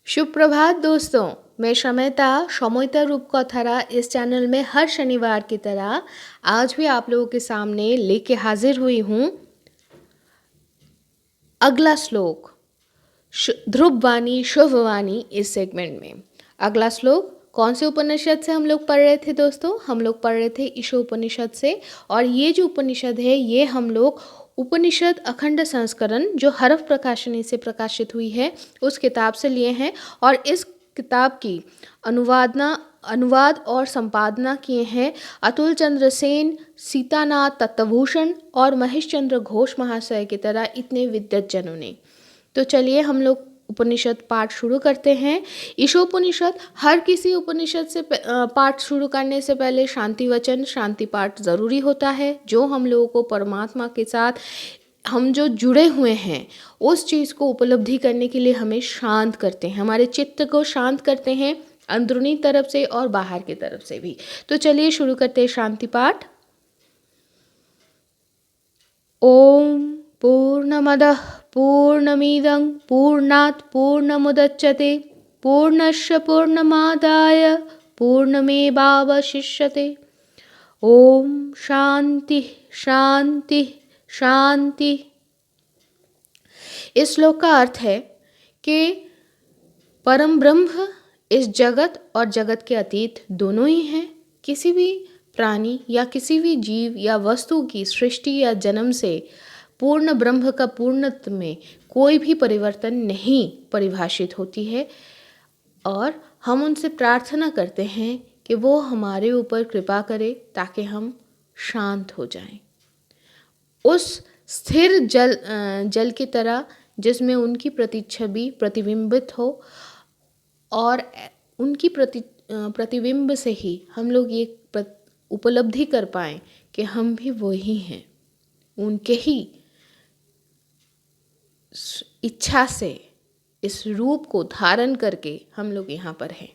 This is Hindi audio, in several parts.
शुभ प्रभात दोस्तों। मैं शमयता समयता रूपकथारा इस चैनल में हर शनिवार की तरह आज भी आप लोगों के सामने लेके हाजिर हुई हूँ। अगला श्लोक ध्रुववाणी शुभवाणी इस सेगमेंट में। अगला श्लोक कौन से उपनिषद से हम लोग पढ़ रहे थे दोस्तों? हम लोग पढ़ रहे थे ईशोपनिषद से। और ये जो उपनिषद है ये हम लोग उपनिषद अखंड संस्करण जो हरफ प्रकाशनी से प्रकाशित हुई है उस किताब से लिए हैं। और इस किताब की अनुवाद और संपादना किए हैं अतुल चंद्र सेन, सीतानाथ तत्तभूषण और महेश चंद्र घोष महाशय की तरह इतने विद्वत जनों ने। तो चलिए हम लोग उपनिषद पाठ शुरू करते हैं। ईशोपनिषद हर किसी उपनिषद से पाठ शुरू करने से पहले शांति वचन शांति पाठ ज़रूरी होता है, जो हम लोगों को परमात्मा के साथ हम जो जुड़े हुए हैं उस चीज़ को उपलब्धि करने के लिए हमें शांत करते हैं, हमारे चित्त को शांत करते हैं, अंदरूनी तरफ से और बाहर की तरफ से भी। तो चलिए शुरू करते हैं शांति पाठ। ओम पूर्णमदः पूर्णमिदं पूर्णात् पूर्णमुदच्यते पूर्णस्य पूर्णमादाय पूर्णमेवावशिष्यते। ओम शांति शांति शांति। इस श्लोक का अर्थ है कि परम ब्रह्म इस जगत और जगत के अतीत दोनों ही हैं। किसी भी प्राणी या किसी भी जीव या वस्तु की सृष्टि या जन्म से पूर्ण ब्रह्म का पूर्णत्व में कोई भी परिवर्तन नहीं परिभाषित होती है। और हम उनसे प्रार्थना करते हैं कि वो हमारे ऊपर कृपा करे ताकि हम शांत हो जाएं। उस स्थिर जल की तरह जिसमें उनकी प्रतिच्छवि प्रतिबिंबित हो और उनकी प्रतिबिंब से ही हम लोग ये उपलब्धि कर पाएं कि हम भी वही हैं, उनके ही इच्छा से इस रूप को धारण करके हम लोग यहाँ पर हैं।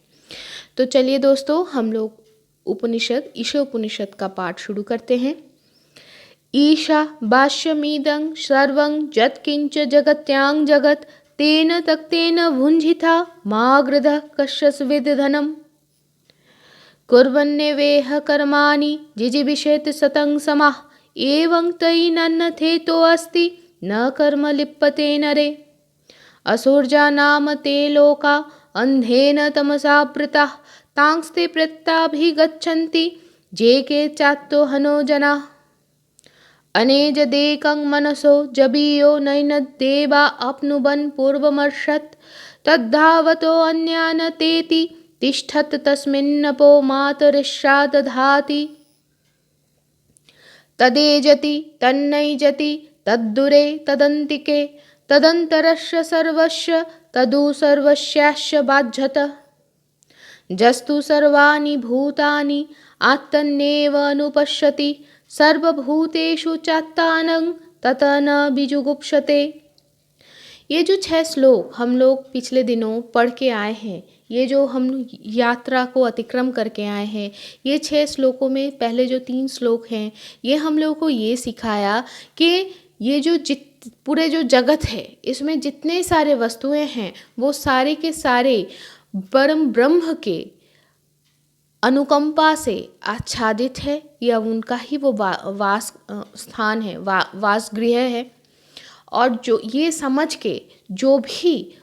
तो चलिए दोस्तों हम लोग ईशोपनिषद का पाठ शुरू करते हैं। ईशा भाष्यमीदं सर्वं यत्किंच जगत्यां जगत् तेन तक्तेन भुञ्जिता माग्रधः कश्चिद् धनम् कुर्वन्नेवेह कर्माणि जिजीविषेत सतं समाः एवं तैनन्नथेतो अस्ति न कर्म लिप्यते नरे। असुर्जा नाम ते लोका अंधेन तमसावृताः तांस्ते प्रत्याभिगच्छन्ति जे के चात्तो हनो जनाः। अनेजदेकं मनसो जबीयो नैनद्देवा अप्नुवन् पूर्वमर्षत् तद्धावतो अन्यान् तेति तिष्ठत् तस्मिन्नपो मातरिष्या दधाति। तदेजति तन्नैजति तद्दूरे तदन्तिके तदन्तरस्य सर्वस्य तदु सर्वस्याश्च बाध्यत। जस्तु सर्वाणि भूतानि आत्तन्नेव अनुपश्यति सर्वभूतेषु चात्तानं ततः न बिजुगुप्सते। ये जो 6 श्लोक हम लोग पिछले दिनों पढ़ के आए हैं, ये जो हम यात्रा को अतिक्रम करके आए हैं, ये 6 श्लोकों में पहले जो 3 श्लोक हैं ये हम लोगों को ये सिखाया कि ये जो पूरे जो जगत है इसमें जितने सारे वस्तुएं हैं वो सारे के सारे परम ब्रह्म के अनुकंपा से आच्छादित है, या उनका ही वो वास स्थान है, वासगृह है। और जो ये समझ के जो भी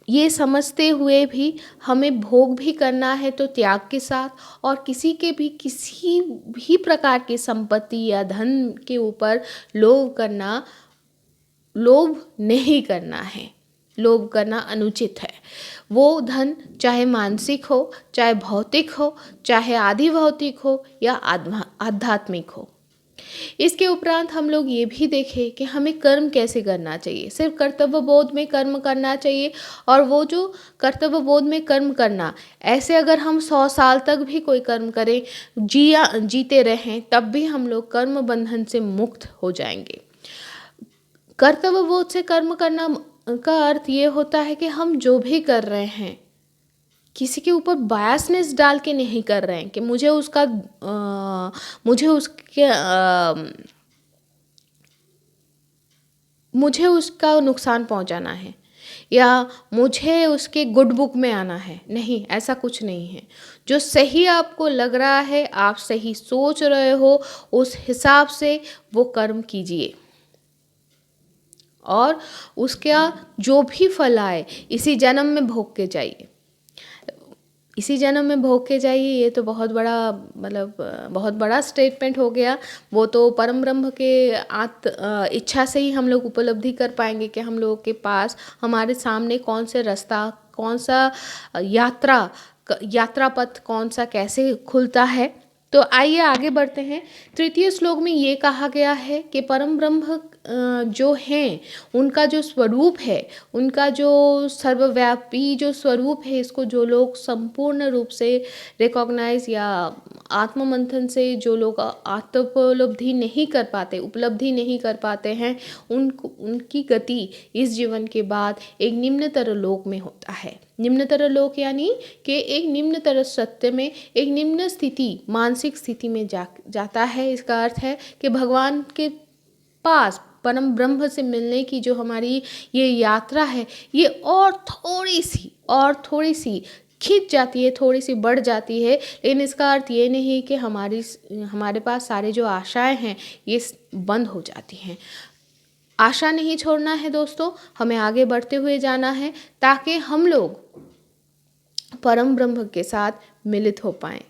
ये समझते हुए भी हमें भोग भी करना है तो त्याग के साथ, और किसी भी प्रकार की संपत्ति या धन के ऊपर लोभ नहीं करना है। लोभ करना अनुचित है। वो धन चाहे मानसिक हो, चाहे भौतिक हो, चाहे आधि भौतिक हो या आध्यात्मिक हो। इसके उपरांत हम लोग ये भी देखें कि हमें कर्म कैसे करना चाहिए। सिर्फ कर्तव्य बोध में कर्म करना चाहिए, और वो जो कर्तव्य बोध में कर्म करना, ऐसे अगर हम 100 साल तक भी कोई कर्म करें, जीते रहें, तब भी हम लोग कर्म बंधन से मुक्त हो जाएंगे। कर्तव्य बोध से कर्म करना का अर्थ ये होता है कि हम जो भी कर रहे हैं किसी के ऊपर बायसनेस डाल के नहीं कर रहे हैं कि मुझे उसका नुकसान पहुंचाना है, या मुझे उसके गुड बुक में आना है, नहीं, ऐसा कुछ नहीं है। जो सही आपको लग रहा है, आप सही सोच रहे हो, उस हिसाब से वो कर्म कीजिए और उसका जो भी फल आए इसी जन्म में भोग के जाइए। इसी जन्म में भोग के जाइए, ये तो बहुत बड़ा मतलब बहुत बड़ा स्टेटमेंट हो गया। वो तो परम ब्रह्म के इच्छा से ही हम लोग उपलब्धि कर पाएंगे कि हम लोगों के पास हमारे सामने कौन से रास्ता, कौन सा यात्रा पथ कौन सा कैसे खुलता है। तो आइए आगे बढ़ते हैं। तृतीय श्लोक में ये कहा गया है कि परम ब्रह्म जो हैं, उनका जो स्वरूप है, उनका जो सर्वव्यापी जो स्वरूप है, इसको जो लोग संपूर्ण रूप से रिकॉग्नाइज या आत्ममंथन से जो लोग आत्मोपलब्धि नहीं कर पाते, उपलब्धि नहीं कर पाते हैं, उनकी गति इस जीवन के बाद एक निम्नतर लोक में होता है। निम्नतर लोक यानी कि एक निम्नतर सत्य में, एक निम्न स्थिति, मानसिक स्थिति में जाता है। इसका अर्थ है कि भगवान के पास परम ब्रह्म से मिलने की जो हमारी ये यात्रा है, ये और थोड़ी सी खिंच जाती है, थोड़ी सी बढ़ जाती है। लेकिन इसका अर्थ ये नहीं कि हमारे पास सारे जो आशाएं हैं ये बंद हो जाती हैं। आशा नहीं छोड़ना है दोस्तों, हमें आगे बढ़ते हुए जाना है ताकि हम लोग परम ब्रह्म के साथ मिलित हो पाएं।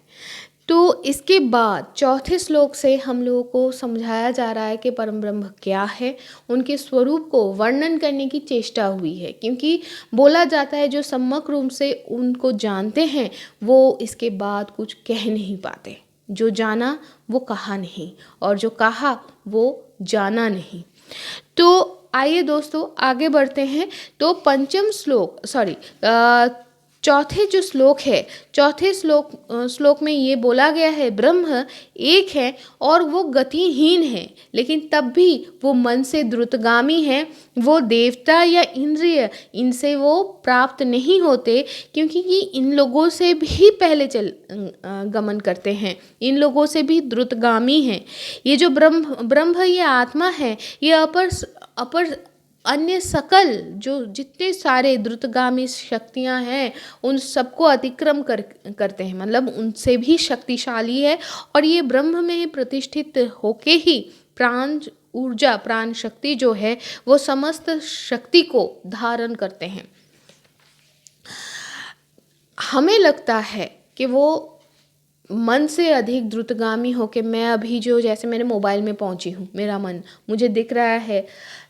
तो इसके बाद चौथे श्लोक से हम लोगों को समझाया जा रहा है कि परम ब्रह्म क्या है, उनके स्वरूप को वर्णन करने की चेष्टा हुई है। क्योंकि बोला जाता है जो सम्यक रूप से उनको जानते हैं वो इसके बाद कुछ कह नहीं पाते। जो जाना वो कहा नहीं, और जो कहा वो जाना नहीं। तो आइए दोस्तों आगे बढ़ते हैं। तो चौथे जो श्लोक है, चौथे श्लोक में ये बोला गया है ब्रह्म एक है और वो गतिहीन है, लेकिन तब भी वो मन से द्रुतगामी है। वो देवता या इंद्रिय इनसे वो प्राप्त नहीं होते, क्योंकि ये इन लोगों से भी पहले गमन करते हैं, इन लोगों से भी द्रुतगामी हैं। ये जो ब्रह्म ये आत्मा है, ये अपर अन्य सकल जो जितने सारे द्रुतगामी शक्तियां हैं उन सबको अतिक्रम करते हैं, मतलब उनसे भी शक्तिशाली है। और ये ब्रह्म में ही प्रतिष्ठित होके ही प्राण ऊर्जा, प्राण शक्ति जो है वो समस्त शक्ति को धारण करते हैं। हमें लगता है कि वो मन से अधिक द्रुतगामी होके, मैं अभी जो जैसे मेरे मोबाइल में पहुंची हूँ, मेरा मन मुझे दिख रहा है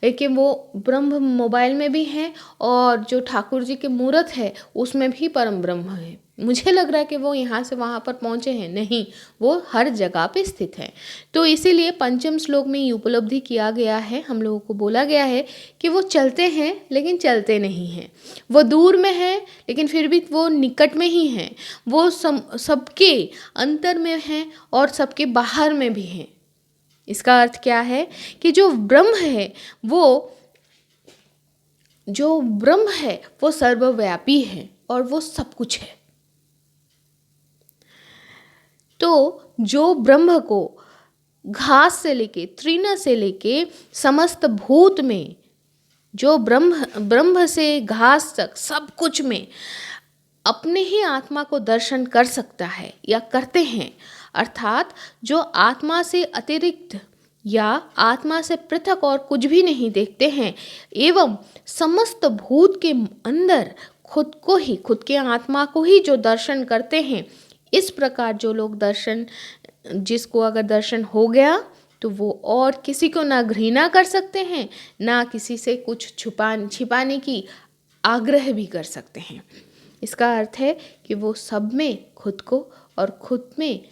कि वो ब्रह्म मोबाइल में भी है और जो ठाकुर जी के मूर्त है उसमें भी परम ब्रह्म है। मुझे लग रहा है कि वो यहाँ से वहाँ पर पहुँचे हैं, नहीं, वो हर जगह पे स्थित है। तो इसीलिए पंचम श्लोक में ये उपलब्धि किया गया है, हम लोगों को बोला गया है कि वो चलते हैं लेकिन चलते नहीं हैं, वो दूर में है लेकिन फिर भी वो निकट में ही हैं, वो सबके अंतर में हैं और सबके बाहर में भी हैं। इसका अर्थ क्या है कि जो ब्रह्म है वो सर्वव्यापी है और वो सब कुछ है। तो जो ब्रह्म को घास से लेके, तृण से लेके समस्त भूत में, जो ब्रह्म से घास तक सब कुछ में अपने ही आत्मा को दर्शन कर सकता है या करते हैं, अर्थात जो आत्मा से अतिरिक्त या आत्मा से पृथक और कुछ भी नहीं देखते हैं, एवं समस्त भूत के अंदर खुद के आत्मा को ही जो दर्शन करते हैं, इस प्रकार जो लोग जिसको अगर दर्शन हो गया तो वो और किसी को ना घृणा कर सकते हैं, ना किसी से कुछ छिपाने की आग्रह भी कर सकते हैं। इसका अर्थ है कि वो सब में खुद को और खुद में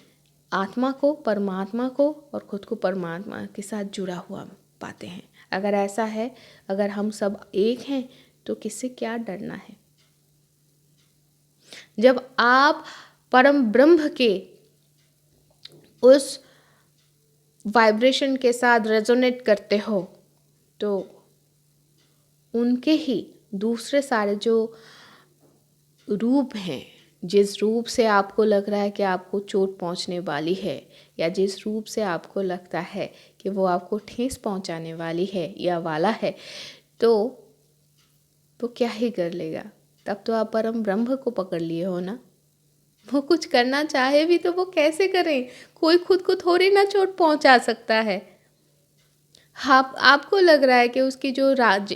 आत्मा को, परमात्मा को और खुद को परमात्मा के साथ जुड़ा हुआ पाते हैं। अगर ऐसा है, अगर हम सब एक हैं तो किससे क्या डरना है। जब आप परम ब्रह्म के उस वाइब्रेशन के साथ रेजोनेट करते हो तो उनके ही दूसरे सारे जो रूप हैं, जिस रूप से आपको लग रहा है कि आपको चोट पहुंचने वाली है, या जिस रूप से आपको लगता है कि वो आपको ठेस पहुंचाने वाली है या वाला है, तो वो क्या ही कर लेगा। तब तो आप परम ब्रह्म को पकड़ लिए हो ना। वो कुछ करना चाहे भी तो वो कैसे करें, कोई खुद को थोड़ी ना चोट पहुंचा सकता है। आपको लग रहा है कि उसकी जो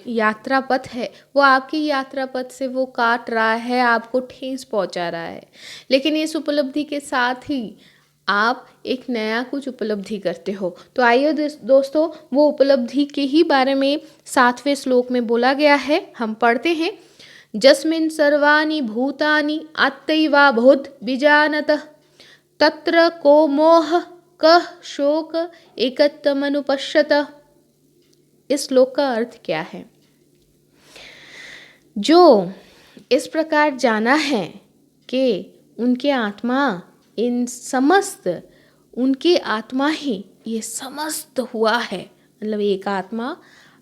यात्रा पथ है वो आपकी यात्रा पथ से वो काट रहा है, आपको ठेस पहुंचा रहा है, लेकिन इस उपलब्धि के साथ ही आप एक नया कुछ उपलब्धि करते हो। तो आइए दोस्तों, वो उपलब्धि के ही बारे में 7वें श्लोक में बोला गया है, हम पढ़ते हैं। जस्मिन् सर्वाणि भूतानि आत्तैवाभूत् बीजानतः तत्र को मोह कः शोक एकत्वमनुपश्यत। इस श्लोक का अर्थ क्या है? जो इस प्रकार जाना है कि उनके आत्मा इन समस्त, उनकी आत्मा ही ये समस्त हुआ है, मतलब एक आत्मा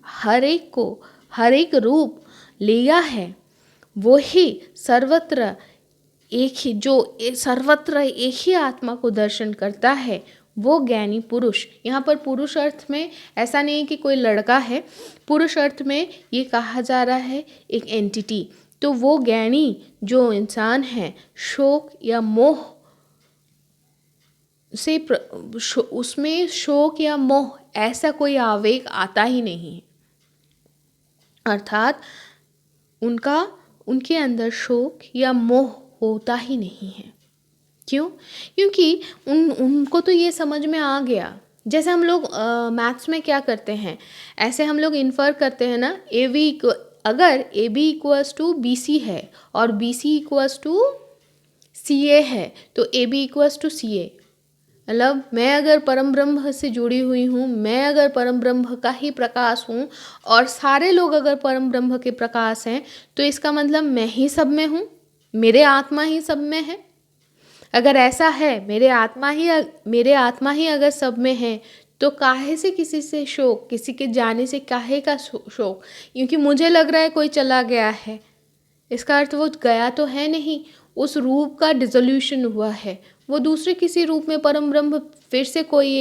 हर एक को हर एक रूप लिया है, वो ही सर्वत्र एक ही, जो सर्वत्र एक ही आत्मा को दर्शन करता है, वो ज्ञानी पुरुष। यहाँ पर पुरुष अर्थ में ऐसा नहीं है कि कोई लड़का है, पुरुष अर्थ में ये कहा जा रहा है एक एंटिटी। तो वो ज्ञानी जो इंसान है, शोक या मोह से उसमें शोक या मोह ऐसा कोई आवेग आता ही नहीं है, अर्थात उनके अंदर शोक या मोह होता ही नहीं है। क्यों? क्योंकि उनको तो ये समझ में आ गया। जैसे हम लोग मैथ्स में क्या करते हैं, ऐसे हम लोग इन्फर करते हैं ना, अगर A B equals to B C है और B C equals to C A है, तो A B equals to C A, मतलब मैं अगर परम ब्रह्म से जुड़ी हुई हूँ, मैं अगर परम ब्रह्म का ही प्रकाश हूँ और सारे लोग अगर परम ब्रह्म के प्रकाश हैं, तो इसका मतलब मैं ही सब में हूँ, मेरे आत्मा ही सब में है। अगर ऐसा है, मेरे आत्मा ही अगर सब में है, तो काहे से किसी से शोक, किसी के जाने से काहे का शोक? क्योंकि मुझे लग रहा है कोई चला गया है, इसका अर्थ वो गया तो है नहीं, उस रूप का डिसोल्यूशन हुआ है, वो दूसरे किसी रूप में परम ब्रह्म फिर से कोई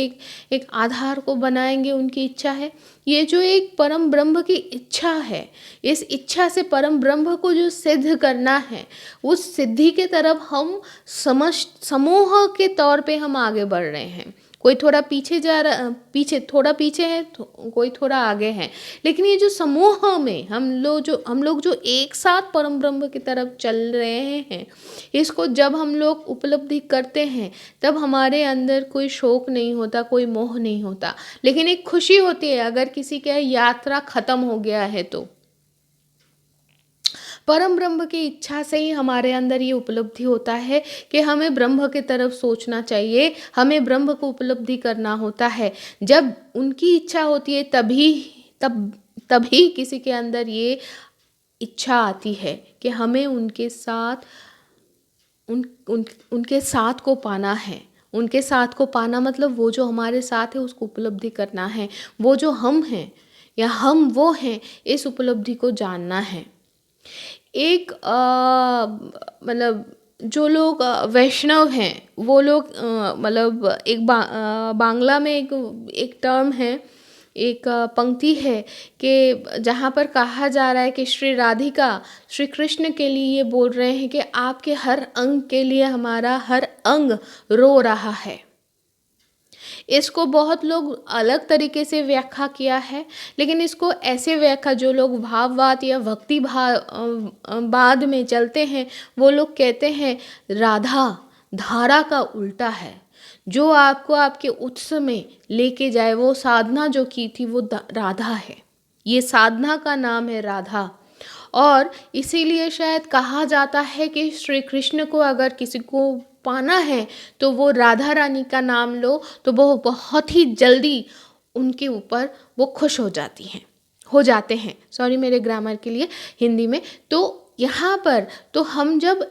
एक आधार को बनाएंगे, उनकी इच्छा है। ये जो एक परम ब्रह्म की इच्छा है, इस इच्छा से परम ब्रह्म को जो सिद्ध करना है, उस सिद्धि के तरफ हम समूह के तौर पे हम आगे बढ़ रहे हैं। कोई थोड़ा पीछे जा रहा, थोड़ा पीछे है, कोई थोड़ा आगे है, लेकिन ये जो समूह में हम लोग जो एक साथ परम ब्रह्म की तरफ चल रहे हैं, इसको जब हम लोग उपलब्धि करते हैं, तब हमारे अंदर कोई शोक नहीं होता, कोई मोह नहीं होता, लेकिन एक खुशी होती है अगर किसी का यात्रा खत्म हो गया है तो। परम ब्रह्म की इच्छा से ही हमारे अंदर ये उपलब्धि होता है कि हमें ब्रह्म की तरफ सोचना चाहिए, हमें ब्रह्म को उपलब्धि करना होता है। जब उनकी इच्छा होती है तभी किसी के अंदर ये इच्छा आती है कि हमें उनके साथ उनके साथ को पाना है। उनके साथ को पाना मतलब वो जो हमारे साथ है उसको उपलब्धि करना है, वो जो हम हैं या हम वो हैं, इस उपलब्धि को जानना है। एक मतलब जो लोग वैष्णव हैं, वो लोग मतलब एक बांग्ला में एक टर्म है, एक पंक्ति है कि जहाँ पर कहा जा रहा है कि श्री राधिका श्री कृष्ण के लिए ये बोल रहे हैं कि आपके हर अंग के लिए हमारा हर अंग रो रहा है। इसको बहुत लोग अलग तरीके से व्याख्या किया है, लेकिन इसको ऐसे व्याख्या जो लोग भाववाद या भक्ति बाद में चलते हैं, वो लोग कहते हैं राधा धारा का उल्टा है, जो आपको आपके उत्स में लेके जाए। वो साधना जो की थी वो राधा है, ये साधना का नाम है राधा। और इसीलिए शायद कहा जाता है कि श्री कृष्ण को अगर किसी को पाना है तो वो राधा रानी का नाम लो, तो वो बहुत ही जल्दी उनके ऊपर वो खुश हो जाते हैं। सॉरी मेरे ग्रामर के लिए हिंदी में। तो यहाँ पर तो हम जब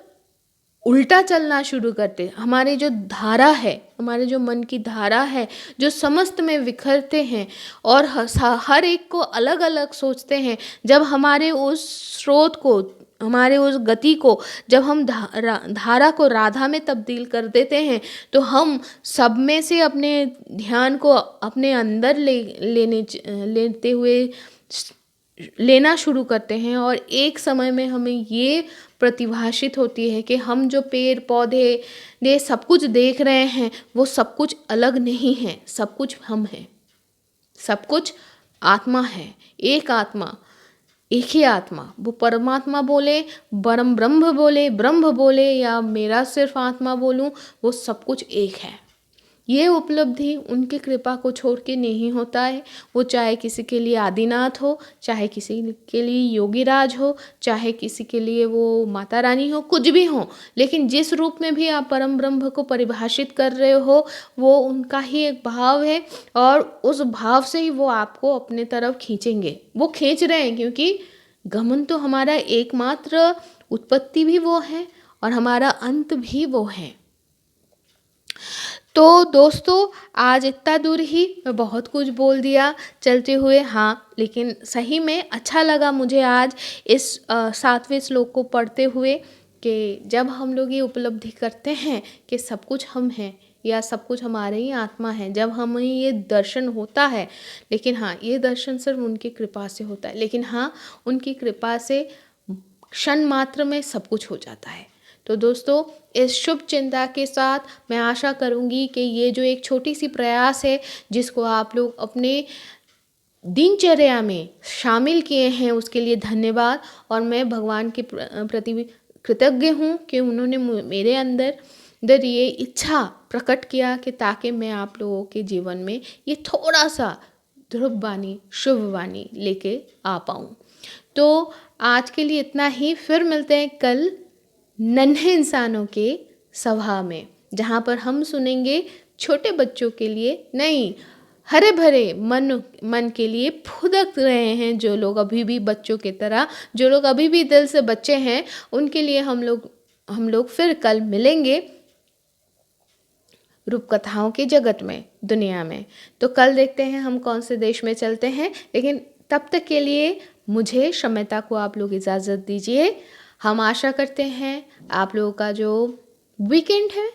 उल्टा चलना शुरू करते, हमारे जो धारा है, हमारे जो मन की धारा है, जो समस्त में विखरते हैं और हर एक को अलग अलग सोचते हैं, जब हमारे उस स्रोत को, हमारे उस गति को जब हम धारा को राधा में तब्दील कर देते हैं, तो हम सब में से अपने ध्यान को अपने अंदर लेते हुए लेना शुरू करते हैं और एक समय में हमें ये प्रतिभाषित होती है कि हम जो पेड़ पौधे ये सब कुछ देख रहे हैं वो सब कुछ अलग नहीं है, सब कुछ हम हैं, सब कुछ आत्मा है। एक आत्मा, एक ही आत्मा, वो परमात्मा बोले, ब्रह्म बोले या मेरा सिर्फ आत्मा बोलूं, वो सब कुछ एक है। ये उपलब्धि उनकी कृपा को छोड़ के नहीं होता है। वो चाहे किसी के लिए आदिनाथ हो, चाहे किसी के लिए योगीराज हो, चाहे किसी के लिए वो माता रानी हो, कुछ भी हो, लेकिन जिस रूप में भी आप परम ब्रह्म को परिभाषित कर रहे हो वो उनका ही एक भाव है और उस भाव से ही वो आपको अपने तरफ खींचेंगे। वो खींच रहे हैं क्योंकि गमन तो हमारा एकमात्र उत्पत्ति भी वो है और हमारा अंत भी वो है। तो दोस्तों आज इतना दूर ही मैं बहुत कुछ बोल दिया चलते हुए, हाँ, लेकिन सही में अच्छा लगा मुझे आज इस 7वें श्लोक को पढ़ते हुए कि जब हम लोग ये उपलब्धि करते हैं कि सब कुछ हम हैं या सब कुछ हमारे ही आत्मा है, जब हमें ये दर्शन होता है, लेकिन हाँ ये दर्शन सिर्फ उनकी कृपा से होता है, लेकिन हाँ उनकी कृपा से क्षण मात्र में सब कुछ हो जाता है। तो दोस्तों इस शुभ चिंता के साथ मैं आशा करूँगी कि ये जो एक छोटी सी प्रयास है जिसको आप लोग अपने दिनचर्या में शामिल किए हैं उसके लिए धन्यवाद। और मैं भगवान के प्रति कृतज्ञ हूँ कि उन्होंने मेरे अंदर ये इच्छा प्रकट किया कि ताकि मैं आप लोगों के जीवन में ये थोड़ा सा ध्रुव वाणी शुभ वाणी लेके आ पाऊँ। तो आज के लिए इतना ही, फिर मिलते हैं कल नन्हे इंसानों के सभा में, जहाँ पर हम सुनेंगे छोटे बच्चों के लिए नहीं, हरे भरे मन के लिए फुदक रहे हैं जो लोग अभी भी बच्चों की तरह, जो लोग अभी भी दिल से बच्चे हैं, उनके लिए हम लोग फिर कल मिलेंगे रूपकथाओं के जगत में, दुनिया में। तो कल देखते हैं हम कौन से देश में चलते हैं, लेकिन तब तक के लिए मुझे क्षमता को आप लोग इजाज़त दीजिए। हम आशा करते हैं आप लोगों का जो वीकेंड है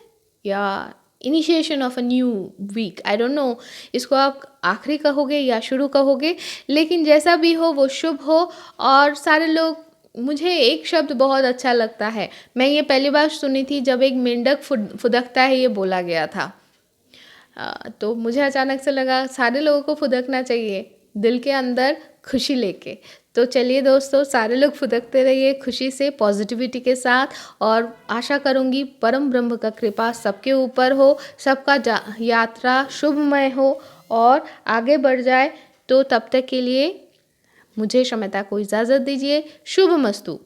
या initiation of a new week, I don't know इसको आप आखिरी कहोगे या शुरू कहोगे, लेकिन जैसा भी हो वो शुभ हो। और सारे लोग, मुझे एक शब्द बहुत अच्छा लगता है, मैं ये पहली बार सुनी थी जब एक मेंढक फुदकता है ये बोला गया था। तो मुझे अचानक से लगा सारे लोगों को फुदकना चाहिए दिल के अंदर खुशी लेके। तो चलिए दोस्तों, सारे लोग फुदकते रहिए खुशी से, पॉजिटिविटी के साथ, और आशा करूँगी परम ब्रह्म का कृपा सबके ऊपर हो, सबका यात्रा शुभमय हो और आगे बढ़ जाए। तो तब तक के लिए मुझे क्षमता को इजाज़त दीजिए। शुभ मस्तु।